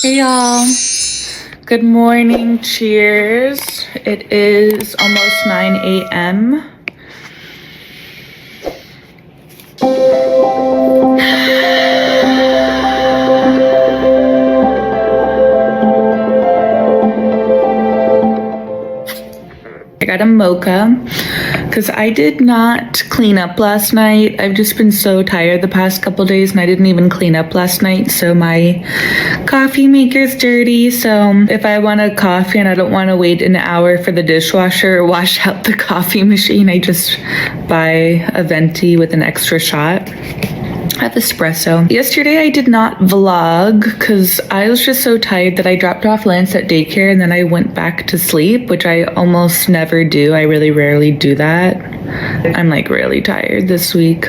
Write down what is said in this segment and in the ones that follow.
Hey y'all, good morning, cheers. It is almost 9 a.m. I got a mocha because I did not clean up last night. I've just been so tired the past couple days and I didn't even clean up last night. So my coffee maker's dirty. So if I want a coffee and I don't want to wait an hour for the dishwasher or wash out the coffee machine, I just buy a venti with an extra shot of espresso. Yesterday I did not vlog because I was just so tired that I dropped off Lance at daycare and then I went back to sleep, which I almost never do. I really rarely do that. I'm like really tired this week.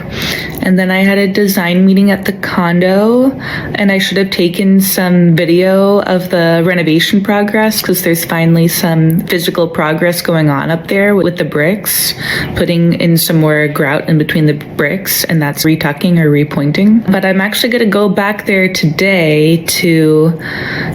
And then I had a design meeting at the condo and I should have taken some video of the renovation progress because there's finally some physical progress going on up there with the bricks, putting in some more grout in between the bricks, and that's retucking or repointing. But I'm actually going to go back there today to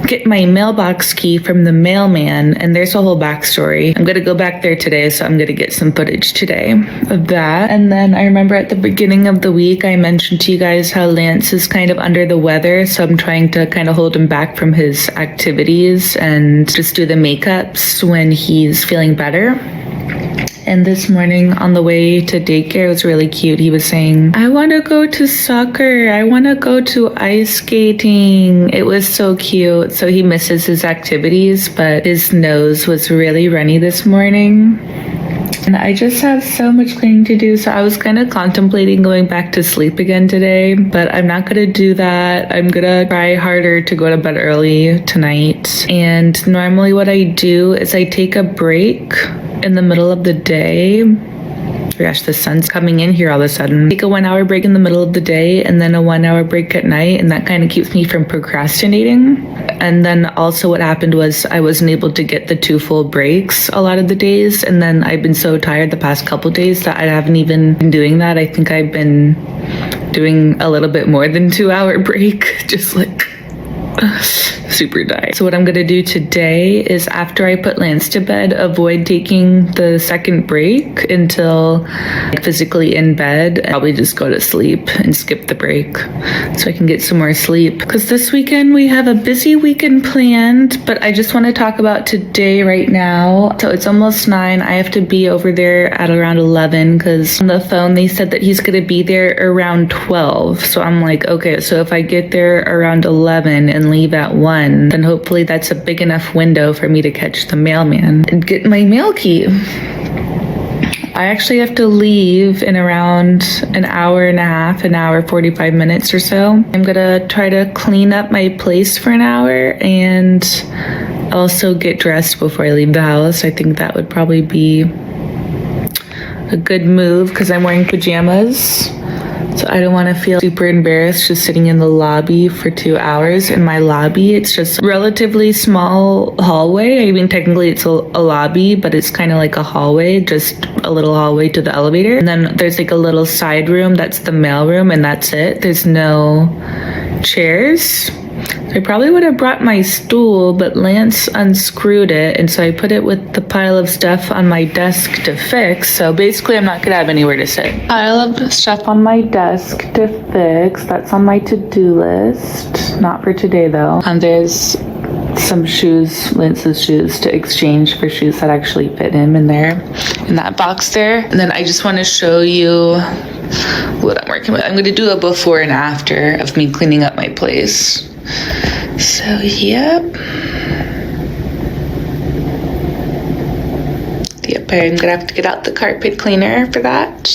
get my mailbox key from the mailman, and there's a whole backstory. I'm going to go back there today, so I'm going to get some footage today of that. And then I remember at the beginning of the week I mentioned to you guys how Lance is kind of under the weather, so I'm trying to kind of hold him back from his activities and just do the makeups when he's feeling better. And this morning on the way to daycare, it was really cute. He was saying, I want to go to soccer. I want to go to ice skating. It was so cute. So he misses his activities, but his nose was really runny this morning. And I just have so much cleaning to do. So I was kind of contemplating going back to sleep again today, but I'm not going to do that. I'm going to try harder to go to bed early tonight. And normally what I do is I take a break in the middle of the day. Gosh, the sun's coming in here all of a sudden. Take a 1 hour break in the middle of the day and then a 1 hour break at night, and that kind of keeps me from procrastinating. And then also what happened was I wasn't able to get the 2 full breaks a lot of the days, and then I've been so tired the past couple days that I haven't even been doing that. I think I've been doing a little bit more than 2 hour break, just like super tired. So what I'm gonna do today is after I put Lance to bed, avoid taking the second break until like physically in bed, and probably just go to sleep and skip the break so I can get some more sleep. Because this weekend we have a busy weekend planned, but I just want to talk about today right now. So it's almost 9. I have to be over there at around 11 because on the phone they said that he's gonna be there around 12. So I'm like, okay, so if I get there around 11 and leave at 1, then hopefully that's a big enough window for me to catch the mailman and get my mail key. I actually have to leave in around an hour and a half, an hour, 45 minutes or so. I'm gonna try to clean up my place for an hour and also get dressed before I leave the house. I think that would probably be a good move because I'm wearing pajamas. So I don't want to feel super embarrassed just sitting in the lobby for 2 hours. In my lobby, it's just a relatively small hallway. I mean, technically it's a lobby, but it's kind of like a hallway, just a little hallway to the elevator. And then there's like a little side room, that's the mail room, and that's it. There's no chairs. I probably would have brought my stool, but Lance unscrewed it, and so I put it with the pile of stuff on my desk to fix. So basically I'm not gonna have anywhere to sit. Pile of stuff on my desk to fix. That's on my to-do list. Not for today though. And there's some shoes, Lance's shoes, to exchange for shoes that actually fit him in there, in that box there. And then I just want to show you what I'm working with. I'm going to do a before and after of me cleaning up my place. So, yep. Yep, I'm gonna have to get out the carpet cleaner for that.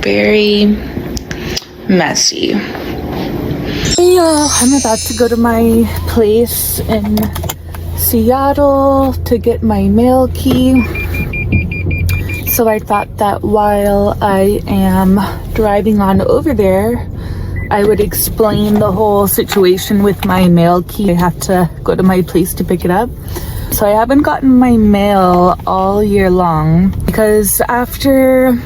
Very messy. Hey y'all, I'm about to go to my place in Seattle to get my mail key. So I thought that while I am driving on over there, I would explain the whole situation with my mail key. I have to go to my place to pick it up. So I haven't gotten my mail all year long because after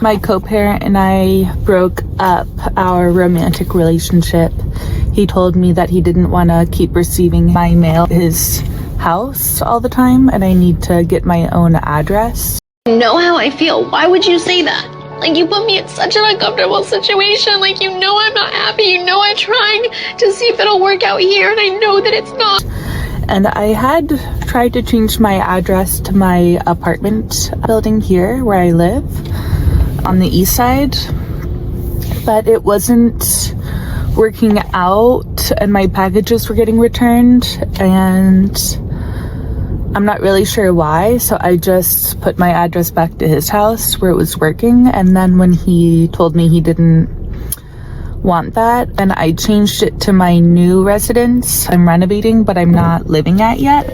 my co-parent and I broke up our romantic relationship, he told me that he didn't want to keep receiving my mail at his house all the time, and I need to get my own address. You know how I feel. Why would you say that? Like, you put me in such an uncomfortable situation. Like, you know I'm not happy. You know I'm trying to see if it'll work out here, and I know that it's not. And I had tried to change my address to my apartment building here where I live on the east side, but it wasn't working out and my packages were getting returned, and I'm not really sure why, so I just put my address back to his house where it was working. And then when he told me he didn't want that, and I changed it to my new residence. I'm renovating, but I'm not living at yet.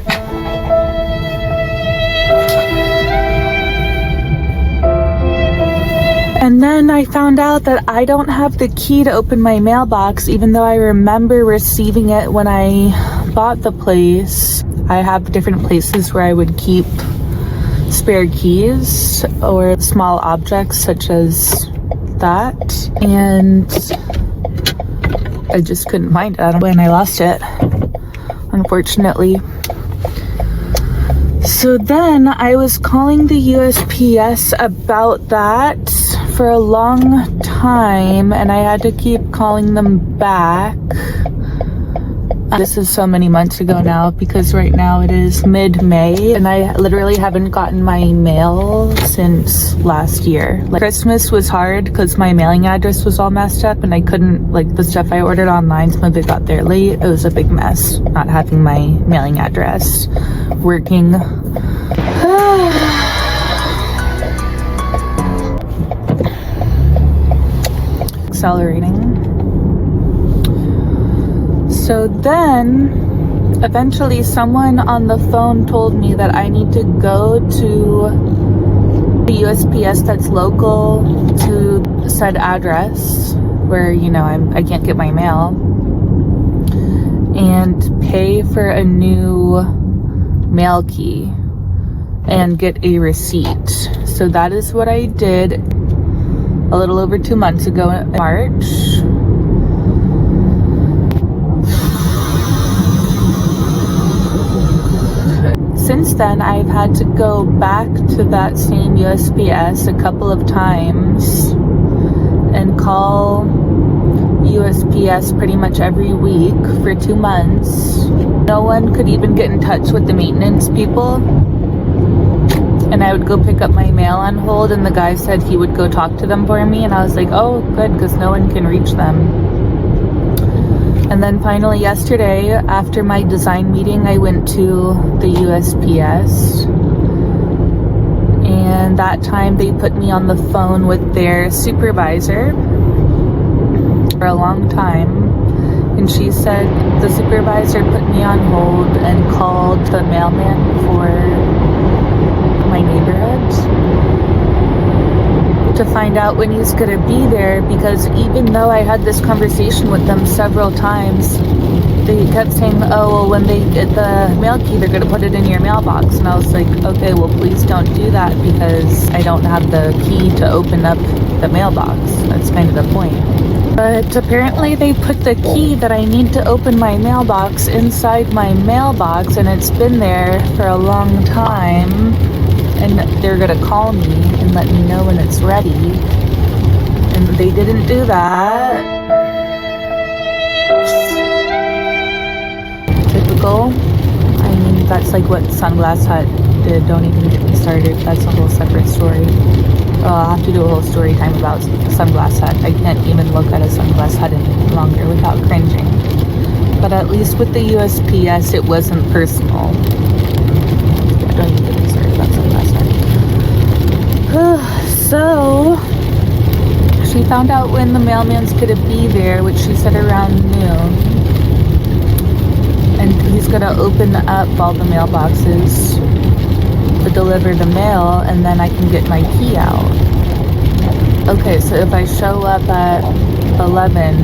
And then I found out that I don't have the key to open my mailbox, even though I remember receiving it when I bought the place. I have different places where I would keep spare keys or small objects such as that, and I just couldn't find it and I lost it, unfortunately. So then I was calling the USPS about that for a long time, and I had to keep calling them back. This is so many months ago now, because right now it is mid-May and I literally haven't gotten my mail since last year. Like, Christmas was hard because my mailing address was all messed up and I couldn't, like, the stuff I ordered online, some of it got there late. It was a big mess not having my mailing address working. Accelerating. So then, eventually someone on the phone told me that I need to go to the USPS that's local to said address where, you know, I can't get my mail, and pay for a new mail key and get a receipt. So that is what I did a little over 2 months ago in March. Since then, I've had to go back to that same USPS a couple of times and call USPS pretty much every week for 2 months. No one could even get in touch with the maintenance people. And I would go pick up my mail on hold, and the guy said he would go talk to them for me. And I was like, oh, good, because no one can reach them. And then finally yesterday, after my design meeting, I went to the USPS. And that time they put me on the phone with their supervisor for a long time. And she said the supervisor put me on hold and called the mailman for my neighborhood to find out when he's gonna be there, because even though I had this conversation with them several times, they kept saying, oh, well, when they get the mail key, they're gonna put it in your mailbox. And I was like, okay, well, please don't do that, because I don't have the key to open up the mailbox. That's kind of the point. But apparently they put the key that I need to open my mailbox inside my mailbox, and it's been there for a long time. And they're gonna call me and let me know when it's ready. And they didn't do that. Typical. I mean, that's like what Sunglass Hut did. Don't even get me started. That's a whole separate story. I'll have to do a whole story time about Sunglass Hut. I can't even look at a Sunglass Hut any longer without cringing. But at least with the USPS, it wasn't personal. Yeah, don't even get me started about Sunglass Hut. So, she found out when the mailman's gonna be there, which she said around noon. And he's gonna open up all the mailboxes to deliver the mail, and then I can get my key out. Okay, so if I show up at 11,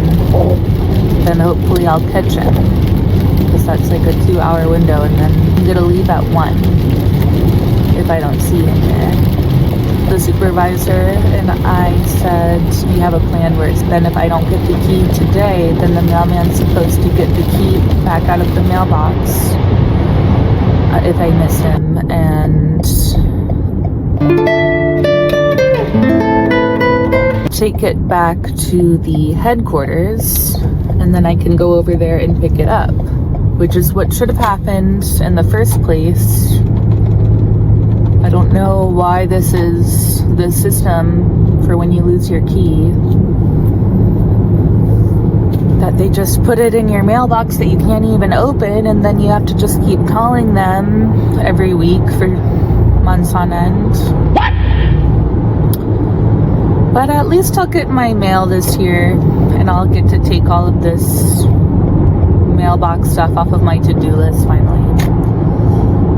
then hopefully I'll catch him, because that's like a 2-hour window, and then I'm gonna leave at 1 if I don't see him there. the supervisor, and I said, we have a plan where then if I don't get the key today, then the mailman's supposed to get the key back out of the mailbox if I miss him, and take it back to the headquarters, and then I can go over there and pick it up, which is what should have happened in the first place. I don't know why this is the system for when you lose your key, that they just put it in your mailbox that you can't even open, and then you have to just keep calling them every week for months on end. What? But at least I'll get my mail this year, and I'll get to take all of this mailbox stuff off of my to-do list finally.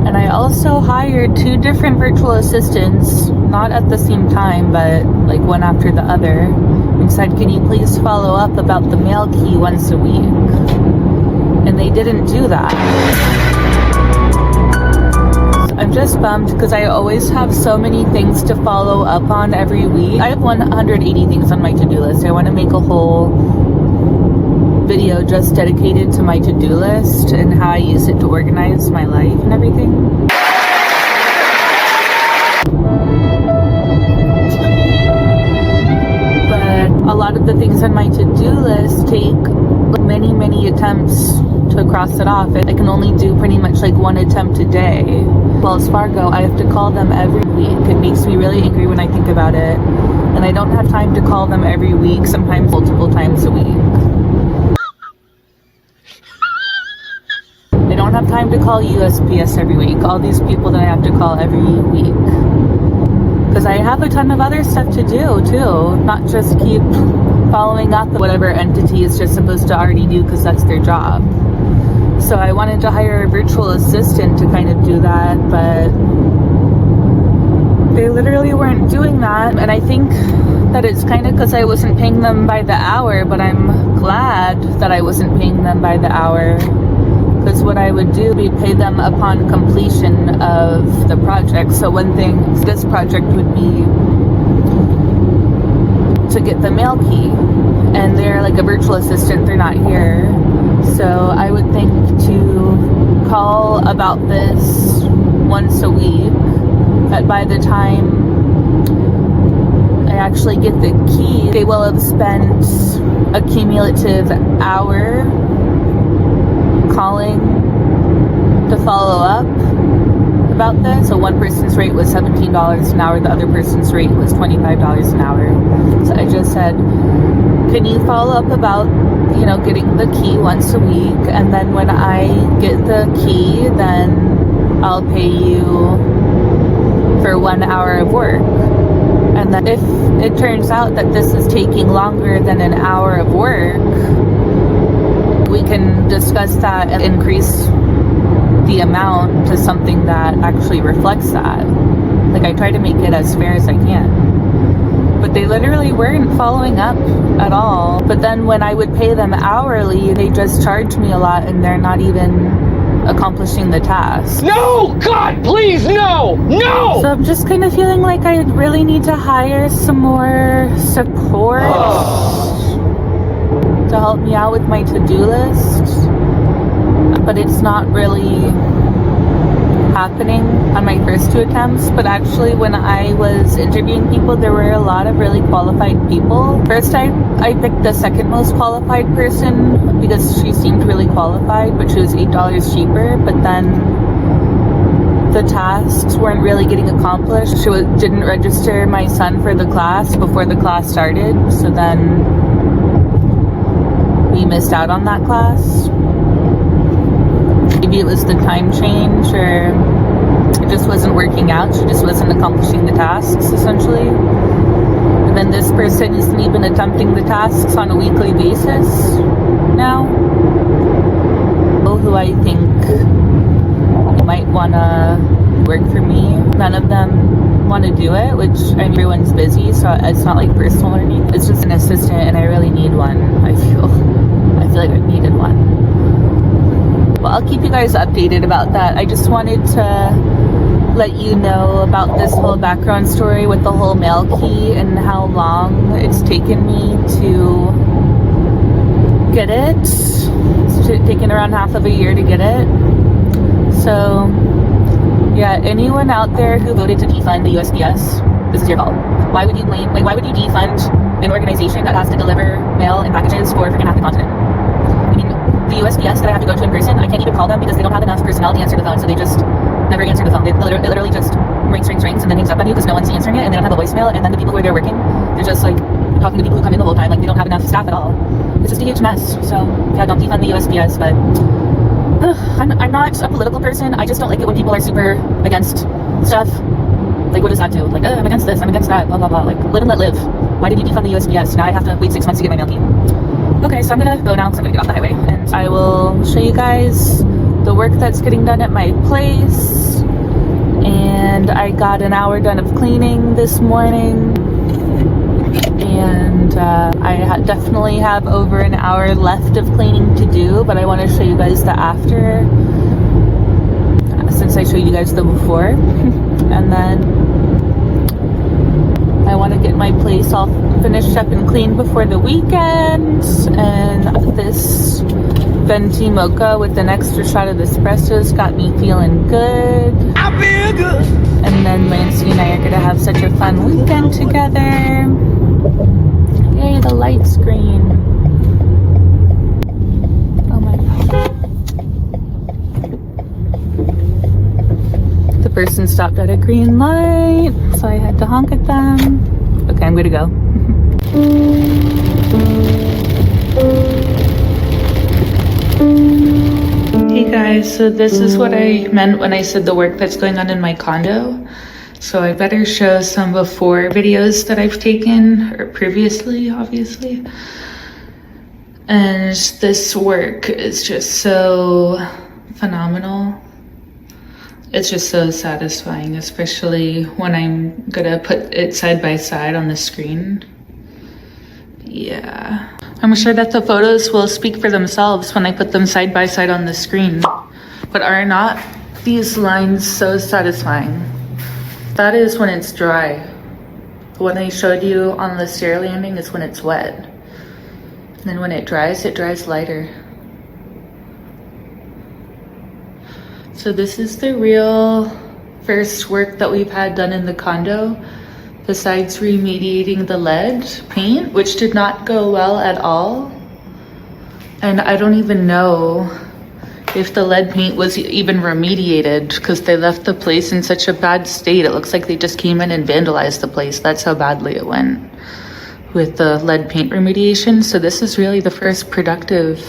And I also hired 2 different virtual assistants, not at the same time, but like one after the other, and said, can you please follow up about the mail key once a week? And they didn't do that. I'm just bummed because I always have so many things to follow up on every week. I have 180 things on my to-do list. I want to make a whole video just dedicated to my to-do list and how I use it to organize my life and everything. But a lot of the things on my to-do list take many attempts to cross it off. I can only do pretty much like 1 attempt a day. Wells Fargo, I have to call them every week. It makes me really angry when I think about it. And I don't have time to call them every week, sometimes multiple times a week. I don't have time to call USPS every week, all these people that I have to call every week. Because I have a ton of other stuff to do too, not just keep following up whatever entity is just supposed to already do because that's their job. So I wanted to hire a virtual assistant to kind of do that, but they literally weren't doing that. And I think that it's kind of because I wasn't paying them by the hour, but I'm glad that I wasn't paying them by the hour. Because what I would do, we'd pay them upon completion of the project. So one thing, this project would be to get the mail key. And they're like a virtual assistant, they're not here. So I would think to call about this once a week. But by the time I actually get the key, they will have spent a cumulative hour calling to follow up about this. So one person's rate was $17 an hour, the other person's rate was $25 an hour. So I just said, can you follow up about, you know, getting the key once a week, and then when I get the key, then I'll pay you for 1 hour of work. And then if it turns out that this is taking longer than an hour of work, we can discuss that and increase the amount to something that actually reflects that. Like, I try to make it as fair as I can. But they literally weren't following up at all. But then when I would pay them hourly, they just charge me a lot and they're not even accomplishing the task. No! God, please, no! No! So I'm just kind of feeling like I really need to hire some more support to help me out with my to-do list, but it's not really happening on my first 2 attempts. But actually, when I was interviewing people, there were a lot of really qualified people. First, I picked the second most qualified person because she seemed really qualified, but she was $8 cheaper. But then the tasks weren't really getting accomplished. She didn't register my son for the class before the class started, so then we missed out on that class. Maybe it was the time change, or it just wasn't working out. She just wasn't accomplishing the tasks, essentially. And then this person isn't even attempting the tasks on a weekly basis now. Who I think might want to work for me. None of them want to do it, which everyone's busy, so it's not like personal or anything. It's just an assistant, and I really need one. I feel like I needed one. Well, I'll keep you guys updated about that. I just wanted to let you know about this whole background story with the whole mail key and how long it's taken me to get it. It's taken around half of a year to get it. So yeah, anyone out there who voted to defund the USPS, this is your fault. Why would you blame, like, why would you defund an organization that has to deliver mail and packages for freaking half the continent? I mean, the USPS that I have to go to in person, I can't even call them because they don't have enough personnel to answer the phone, so they just never answer the phone. It literally just rings and then hangs up on you because no one's answering it, and they don't have a voicemail, and then the people who are there working, they're just like talking to people who come in the whole time, like they don't have enough staff at all. It's just a huge mess. So yeah, don't defund the USPS, but I'm not a political person. I just don't like it when people are super against stuff. Like, what does that do? Like, I'm against this, I'm against that, blah, blah, blah. Like, live and let live. Why did you defund the USPS? Now I have to wait 6 months to get my mail key. Okay, so I'm gonna go now because I'm gonna get off the highway. And I will show you guys the work that's getting done at my place. And I got an hour done of cleaning this morning. And I definitely have over an hour left of cleaning to do, but I want to show you guys the after since I showed you guys the before. And then I want to get my place all finished up and clean before the weekend. And this venti mocha with an extra shot of espressos got me feeling good. I feel good. And then Lancey and I are gonna have such a fun weekend together. Yay, the light screen. Oh my god. The person stopped at a green light, so I had to honk at them. Okay, I'm gonna go. Hey guys, so this is what I meant when I said the work that's going on in my condo. So I better show some before videos that I've taken, or previously, obviously. And this work is just so phenomenal. It's just so satisfying, especially when I'm gonna put it side by side on the screen. Yeah. I'm sure that the photos will speak for themselves when I put them side by side on the screen. But are not these lines so satisfying? That is when it's dry. What I showed you on the stair landing is when it's wet. And then when it dries lighter. So this is the real first work that we've had done in the condo, besides remediating the lead paint, which did not go well at all. And I don't even know if the lead paint was even remediated because they left the place in such a bad state. It looks like they just came in and vandalized the place. That's how badly it went with the lead paint remediation. So this is really the first productive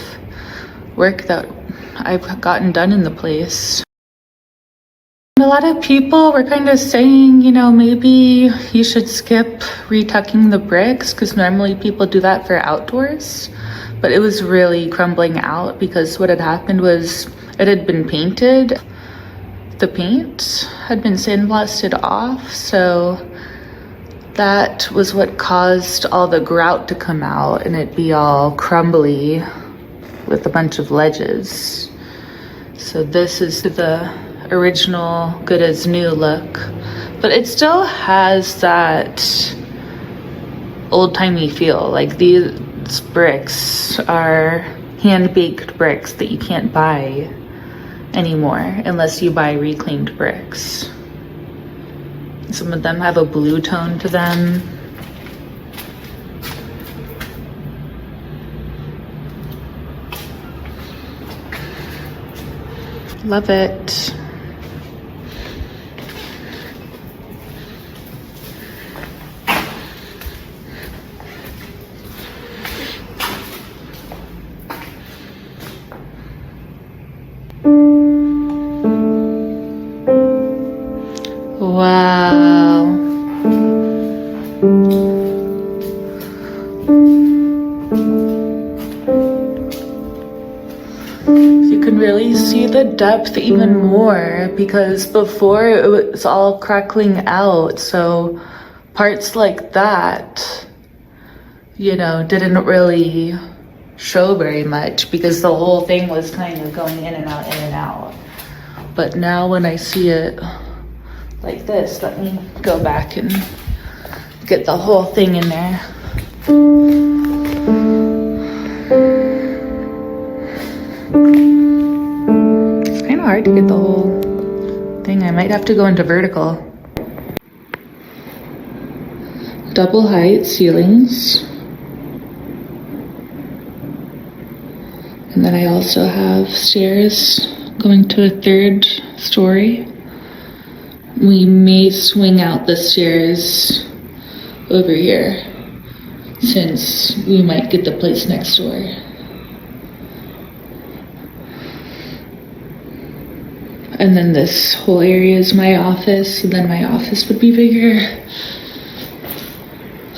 work that I've gotten done in the place. A lot of people were kind of saying, you know, maybe you should skip retucking the bricks because normally people do that for outdoors. But it was really crumbling out because what had happened was it had been painted. The paint had been sandblasted off, so that was what caused all the grout to come out and it be all crumbly with a bunch of ledges. So this is the original good as new look, but it still has that old-timey feel. Like these bricks are hand-baked bricks that you can't buy anymore unless you buy reclaimed bricks. Some of them have a blue tone to them. Love it. Wow. You can really see the depth even more because before it was all crackling out. So parts like that, you know, didn't really show very much because the whole thing was kind of going in and out, in and out. But now when I see it like this. Let me go back and get the whole thing in there. It's kind of hard to get the whole thing. I might have to go into vertical. Double height ceilings. And then I also have stairs going to a 3rd story. We may swing out the stairs over here since we might get the place next door. And then this whole area is my office, so then my office would be bigger.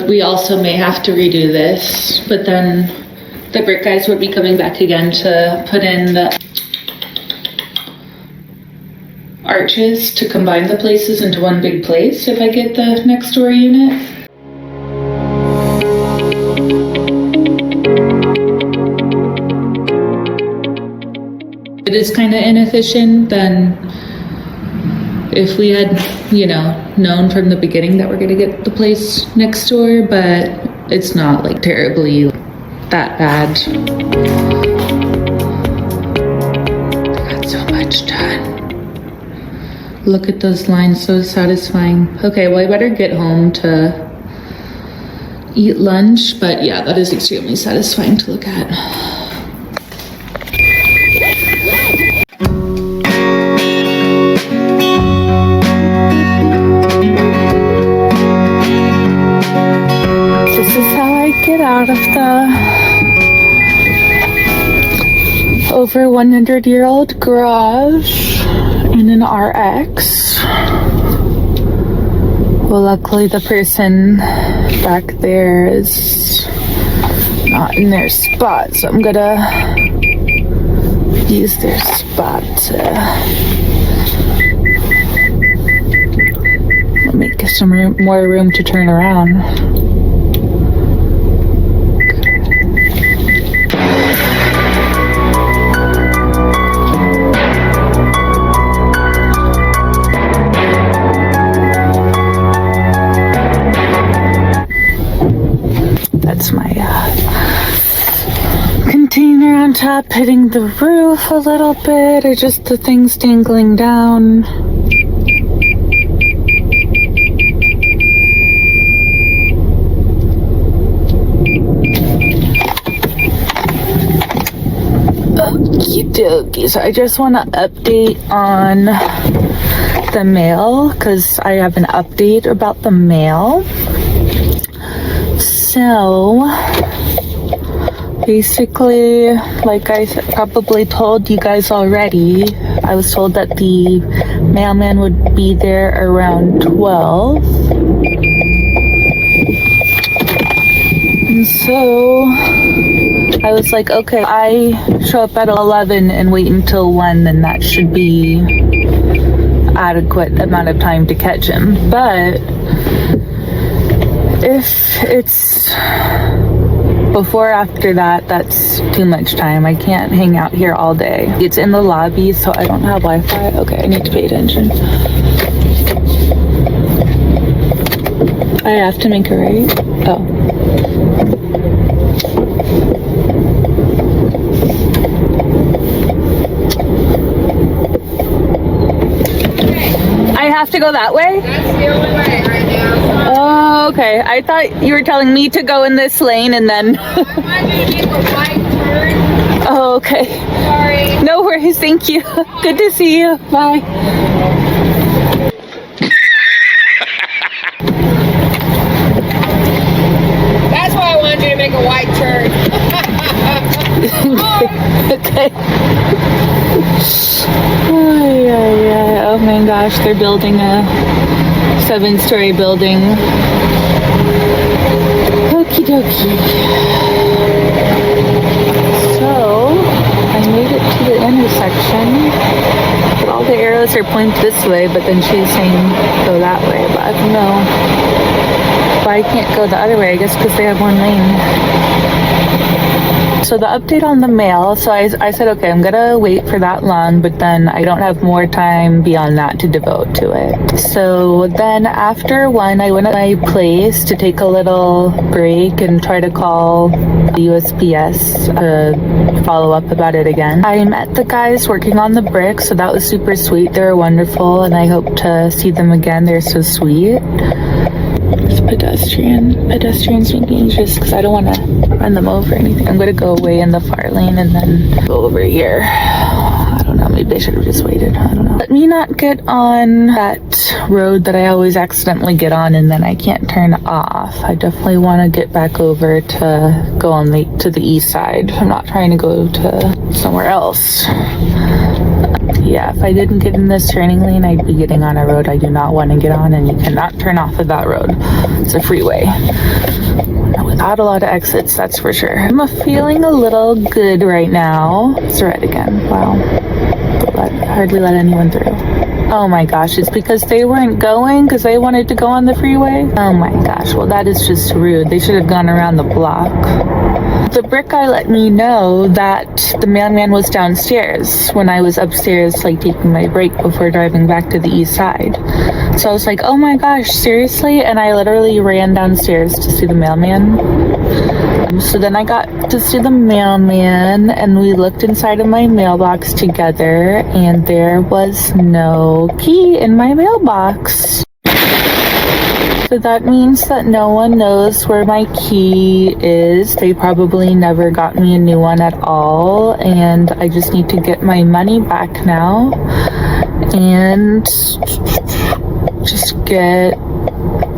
We also may have to redo this, but then the brick guys would be coming back again to put in the arches to combine the places into one big place if I get the next door unit. It is kind of inefficient than if we had, you know, known from the beginning that we're gonna get the place next door, but it's not like terribly that bad. Got so much done. Look at those lines, so satisfying. Okay, well I better get home to eat lunch, but yeah, that is extremely satisfying to look at. This is how I get out of the over 100-year-old garage in an RX. Well, luckily the person back there is not in their spot, so I'm gonna use their spot to make some more room to turn around. That's my container on top hitting the roof a little bit, or just the things dangling down. Okie dokie. So I just want to update on the mail because I have an update about the mail. So basically, like I probably told you guys already, I was told that the mailman would be there around 12. And so I was like, okay, I show up at 11 and wait until 1, then that should be adequate amount of time to catch him. But if it's before or after that, that's too much time. I can't hang out here all day. It's in the lobby, so I don't have Wi-Fi. Okay, I need to pay attention. I have to make a right? Oh. I have to go that way? That's the only way right now. Oh, okay. I thought you were telling me to go in this lane and then... I want you to make a right turn. Oh, okay. Sorry. No worries, thank you. Good to see you. Bye. That's why I wanted you to make a white turn. Okay. Oh my gosh, they're building a 7-story building. Okie dokie. So, I made it to the intersection. But all the arrows are pointed this way, but then she's saying go that way. But I don't know why I can't go the other way. I guess because they have one lane. So the update on the mail, so I said, okay, I'm gonna wait for that long, but then I don't have more time beyond that to devote to it. So then after 1, I went at my place to take a little break and try to call the USPS to follow up about it again. I met the guys working on the brick, so that was super sweet. They were wonderful, and I hope to see them again. They're so sweet. It's pedestrians make me anxious because I don't want to run them over or anything. I'm gonna go away in the far lane and then go over here. I don't know, maybe I should have just waited. I don't know. Let me not get on that road that I always accidentally get on and then I can't turn off. I definitely want to get back over to go on to the east side. I'm not trying to go to somewhere else. Yeah, if I didn't get in this turning lane, I'd be getting on a road I do not want to get on, and you cannot turn off of that road. It's a freeway. Without a lot of exits, that's for sure. I'm feeling a little good right now. It's red again. Wow. Hardly let anyone through. Oh my gosh, it's because they weren't going because they wanted to go on the freeway? Oh my gosh, well that is just rude. They should have gone around the block. The brick guy let me know that the mailman was downstairs when I was upstairs, like taking my break before driving back to the east side. So I was like, oh my gosh, seriously? And I literally ran downstairs to see the mailman. So then I got to see the mailman and we looked inside of my mailbox together and there was no key in my mailbox. So that means that no one knows where my key is. They probably never got me a new one at all, and I just need to get my money back now and just get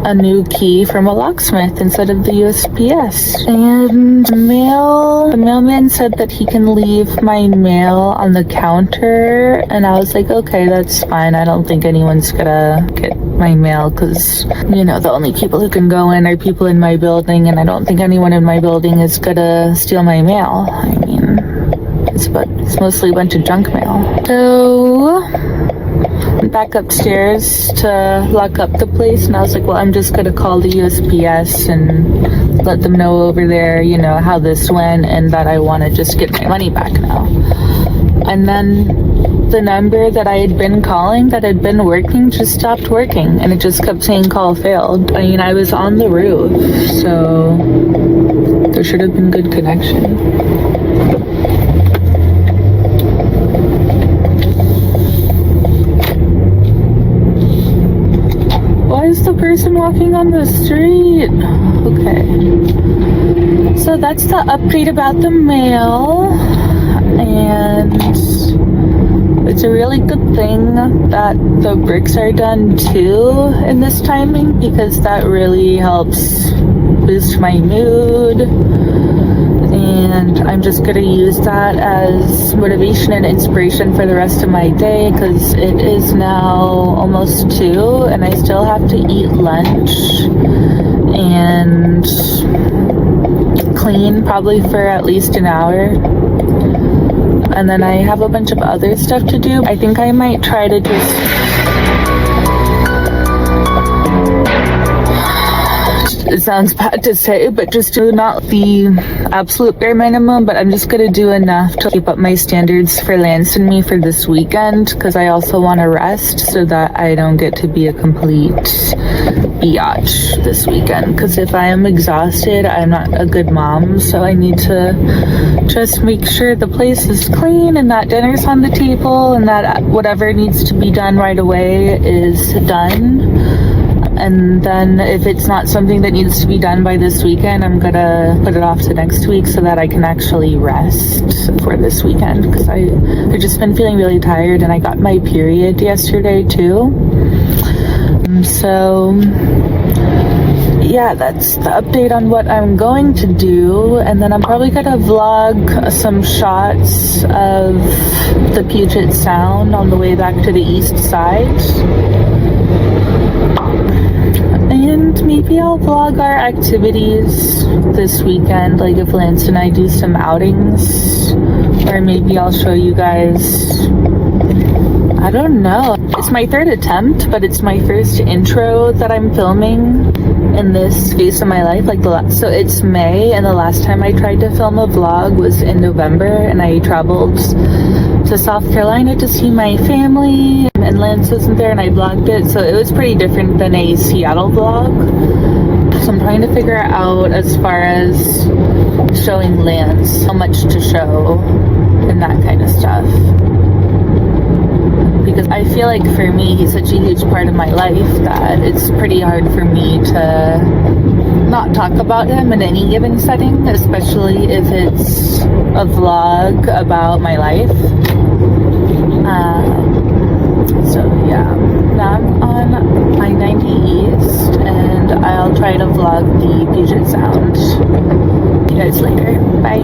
a new key from a locksmith instead of the USPS. And the mailman said that he can leave my mail on the counter, and I was like, okay, that's fine. I don't think anyone's gonna get my mail because, you know, the only people who can go in are people in my building, and I don't think anyone in my building is gonna steal my mail. I mean, it's mostly a bunch of junk mail. So back upstairs to lock up the place, and I was like, well, I'm just gonna call the USPS and let them know over there, you know, how this went and that I want to just get my money back now. And then the number that I had been calling that had been working just stopped working, and it just kept saying call failed. I mean, I was on the roof, so there should have been good connection. Why is the person walking on the street? Okay. So that's the update about the mail. And it's a really good thing that the bricks are done too in this timing, because that really helps boost my mood. And I'm just gonna use that as motivation and inspiration for the rest of my day, because it is now almost 2 and I still have to eat lunch and clean probably for at least an hour. And then I have a bunch of other stuff to do. I think I might try to just, it sounds bad to say, but just do not the absolute bare minimum, but I'm just gonna do enough to keep up my standards for Lance and me for this weekend, because I also want to rest so that I don't get to be a complete biatch this weekend, because if I am exhausted, I'm not a good mom. So I need to just make sure the place is clean and that dinner's on the table and that whatever needs to be done right away is done. And then if it's not something that needs to be done by this weekend, I'm gonna put it off to next week so that I can actually rest for this weekend, because I've just been feeling really tired, and I got my period yesterday too. So yeah, that's the update on what I'm going to do. And then I'm probably gonna vlog some shots of the Puget Sound on the way back to the east side. And maybe I'll vlog our activities this weekend, like if Lance and I do some outings, or maybe I'll show you guys, I don't know. It's my 3rd attempt, but it's my first intro that I'm filming. in this phase of my life. Like so it's May, and the last time I tried to film a vlog was in November, and I traveled to South Carolina to see my family, and Lance wasn't there, and I vlogged it, so it was pretty different than a Seattle vlog. So I'm trying to figure out, as far as showing Lance, how much to show and that kind of stuff. Because I feel like for me, he's such a huge part of my life that it's pretty hard for me to not talk about him in any given setting, especially if it's a vlog about my life. So yeah, now I'm on I-90 East, and I'll try to vlog the Puget Sound. See you guys later. Bye.